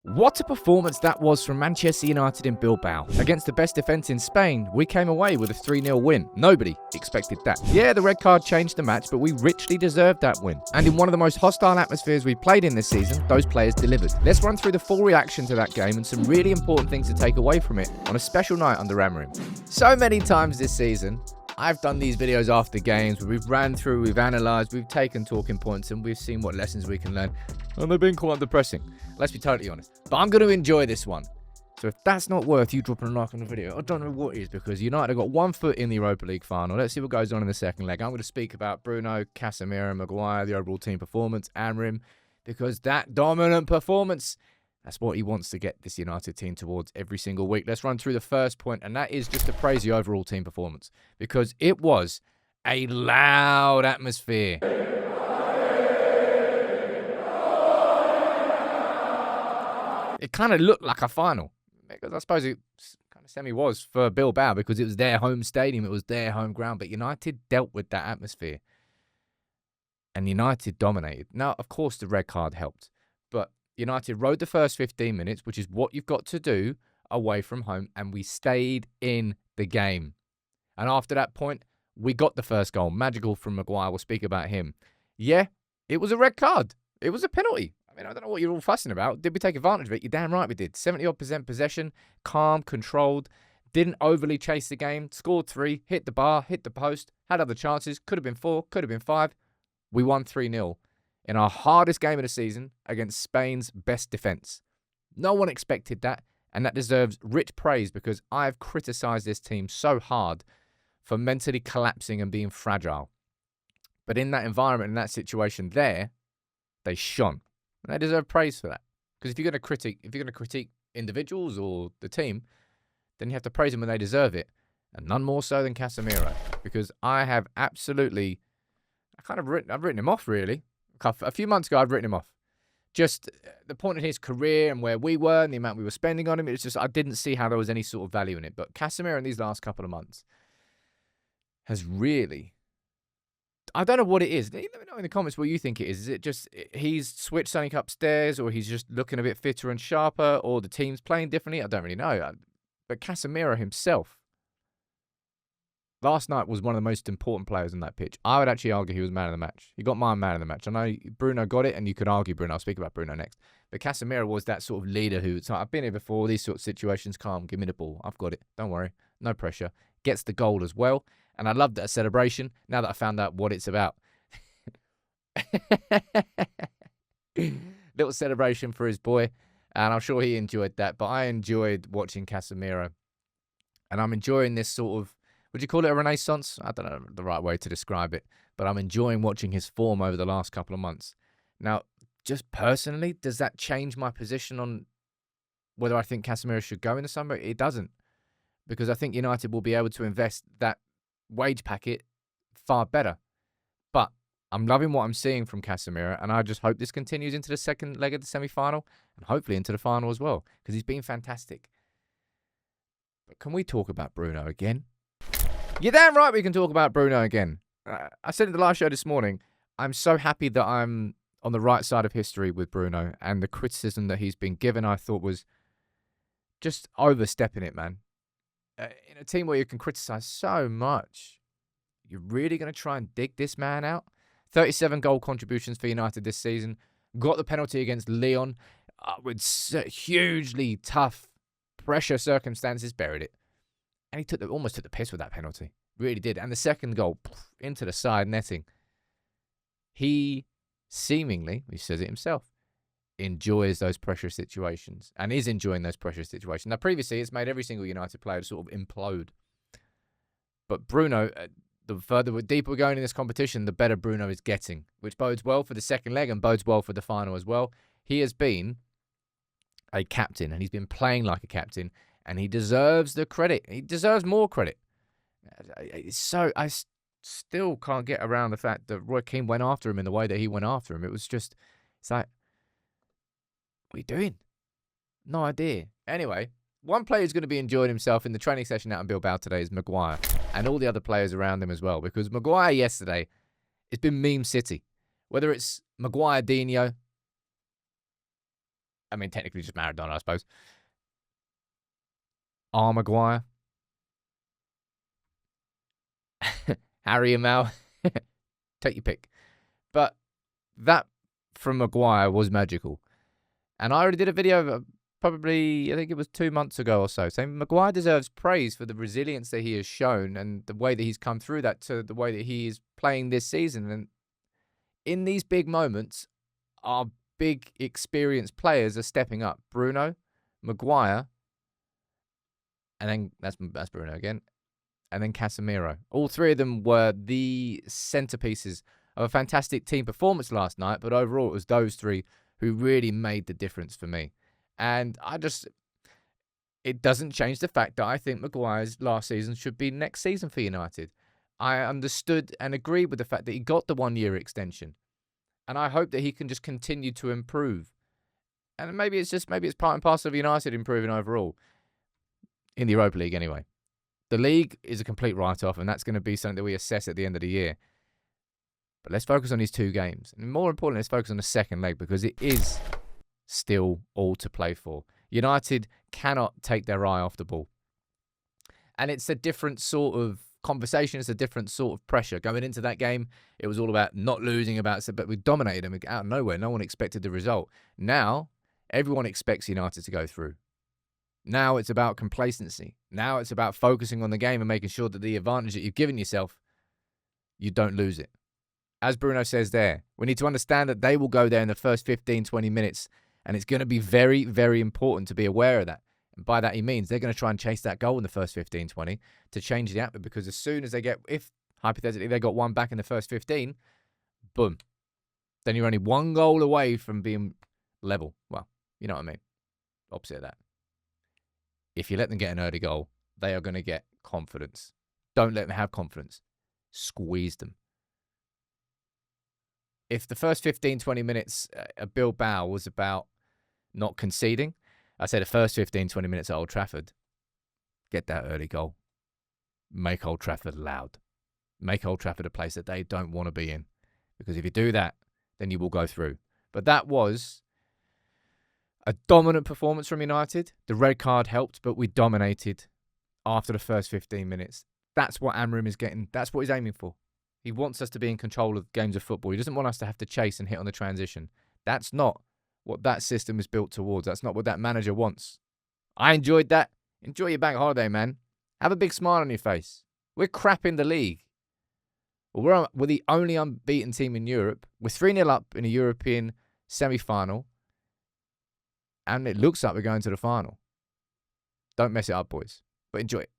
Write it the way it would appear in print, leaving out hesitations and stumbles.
What a performance that was from Manchester United in Bilbao. Against the best defence in Spain, we came away with a 3-0 win. Nobody expected that. Yeah, the red card changed the match, but we richly deserved that win. And in one of the most hostile atmospheres we've played in this season, those players delivered. Let's run through the full reaction to that game and some really important things to take away from it on a special night under Amorim. So many times this season, I've done these videos after games where we've ran through, we've analysed, we've taken talking points, and we've seen what lessons we can learn. And they've been quite depressing. Let's be totally honest. But I'm going to enjoy this one. So if that's not worth you dropping a like on the video, I don't know what is, because United have got 1 foot in the Europa League final. Let's see what goes on in the second leg. I'm going to speak about Bruno, Casemiro, Maguire, the overall team performance, Amorim, because that dominant performance, that's what he wants to get this United team towards every single week. Let's run through the first point, and that is just to praise the overall team performance, because it was a loud atmosphere. It kind of looked like a final, because I suppose it kind of semi-was for Bilbao, because it was their home stadium, it was their home ground, but United dealt with that atmosphere, and United dominated. Now, of course, the red card helped, but United rode the first 15 minutes, which is what you've got to do away from home, and we stayed in the game. And after that point, we got the first goal. Magical from Maguire. We'll speak about him. Yeah, it was a red card. It was a penalty. I mean, I don't know what you're all fussing about. Did we take advantage of it? You're damn right we did. 70-odd% possession, calm, controlled, didn't overly chase the game, scored 3, hit the bar, hit the post, had other chances, could have been 4, could have been 5. We won 3-0 in our hardest game of the season against Spain's best defence. No one expected that, and that deserves rich praise, because I've criticised this team so hard for mentally collapsing and being fragile. But in that environment, in that situation there, they shone. And they deserve praise for that. Because if you're going to critique individuals or the team, then you have to praise them when they deserve it. And none more so than Casemiro. Because I have absolutely, I've written him off, really. A few months ago, I'd written him off. Just the point in his career and where we were and the amount we were spending on him, it's just, I didn't see how there was any sort of value in it. But Casemiro in these last couple of months has really, I don't know what it is. Let me know in the comments what you think it is. Is it just he's switched something upstairs, or he's just looking a bit fitter and sharper, or the team's playing differently? I don't really know. But Casemiro himself, last night was one of the most important players on that pitch. I would actually argue he was man of the match. He got my man of the match. I know Bruno got it, and you could argue Bruno. I'll speak about Bruno next. But Casemiro was that sort of leader who, so I've been here before, these sort of situations, calm, give me the ball. I've got it. Don't worry. No pressure. Gets the goal as well. And I loved that celebration now that I found out what it's about. Little celebration for his boy. And I'm sure he enjoyed that. But I enjoyed watching Casemiro. And I'm enjoying this sort of, would you call it a renaissance? I don't know the right way to describe it. But I'm enjoying watching his form over the last couple of months. Now, just personally, does that change my position on whether I think Casemiro should go in the summer? It doesn't. Because I think United will be able to invest that wage packet far better. But I'm loving what I'm seeing from Casemiro, and I just hope this continues into the second leg of the semi-final, and hopefully into the final as well, because he's been fantastic. But can we talk about Bruno again? You're damn right we can talk about Bruno again. I said in the last show this morning, I'm so happy that I'm on the right side of history with Bruno, and the criticism that he's been given I thought was just overstepping it, man. In a team where you can criticize so much, you're really going to try and dig this man out? 37 goal contributions for United this season. Got the penalty against Lyon with hugely tough pressure circumstances. Buried it. And he almost took the piss with that penalty. Really did. And the second goal, into the side netting. He seemingly, he says it himself, enjoys those pressure situations and is enjoying those pressure situations. Now, previously, it's made every single United player sort of implode. But Bruno, the deeper we're going in this competition, the better Bruno is getting, which bodes well for the second leg and bodes well for the final as well. He has been a captain, and he's been playing like a captain, and he deserves the credit. He deserves more credit. So I still can't get around the fact that Roy Keane went after him in the way that he went after him. It was just, it's like, what are you doing? No idea. Anyway, one player who's going to be enjoying himself in the training session out in Bilbao today is Maguire, and all the other players around him as well, because Maguire yesterday, it's been meme city. Whether it's Maguire Dino, I mean, technically just Maradona, I suppose. Maguire. Harry and Mal. Take your pick. But that from Maguire was magical. And I already did a video probably, I think it was 2 months ago or so, saying Maguire deserves praise for the resilience that he has shown and the way that he's come through that to the way that he is playing this season. And in these big moments, our big experienced players are stepping up. Bruno, Maguire, and then that's Bruno again, and then Casemiro. All three of them were the centerpieces of a fantastic team performance last night, but overall it was those three who really made the difference for me. And it doesn't change the fact that I think Maguire's last season should be next season for United. I understood and agreed with the fact that he got the 1-year extension. And I hope that he can just continue to improve. And maybe it's part and parcel of United improving overall. In the Europa League anyway. The league is a complete write-off, and that's going to be something that we assess at the end of the year. But let's focus on these 2 games. And more importantly, let's focus on the second leg, because it is still all to play for. United cannot take their eye off the ball. And it's a different sort of conversation. It's a different sort of pressure. Going into that game, it was all about not losing, but we dominated them out of nowhere. No one expected the result. Now, everyone expects United to go through. Now it's about complacency. Now it's about focusing on the game and making sure that the advantage that you've given yourself, you don't lose it. As Bruno says there, we need to understand that they will go there in the first 15, 20 minutes, and it's going to be very, very important to be aware of that. And by that, he means they're going to try and chase that goal in the first 15, 20 to change the atmosphere, because as soon as if hypothetically they got one back in the first 15, boom. Then you're only 1 goal away from being level. Well, you know what I mean. Opposite of that. If you let them get an early goal, they are going to get confidence. Don't let them have confidence. Squeeze them. If the first 15, 20 minutes at Bilbao was about not conceding, I say the first 15, 20 minutes at Old Trafford, get that early goal. Make Old Trafford loud. Make Old Trafford a place that they don't want to be in. Because if you do that, then you will go through. But that was a dominant performance from United. The red card helped, but we dominated after the first 15 minutes. That's what Amorim is getting. That's what he's aiming for. He wants us to be in control of games of football. He doesn't want us to have to chase and hit on the transition. That's not what that system is built towards. That's not what that manager wants. I enjoyed that. Enjoy your bank holiday, man. Have a big smile on your face. We're crap in the league. We're the only unbeaten team in Europe. We're 3-0 up in a European semi-final. And it looks like we're going to the final. Don't mess it up, boys. But enjoy it.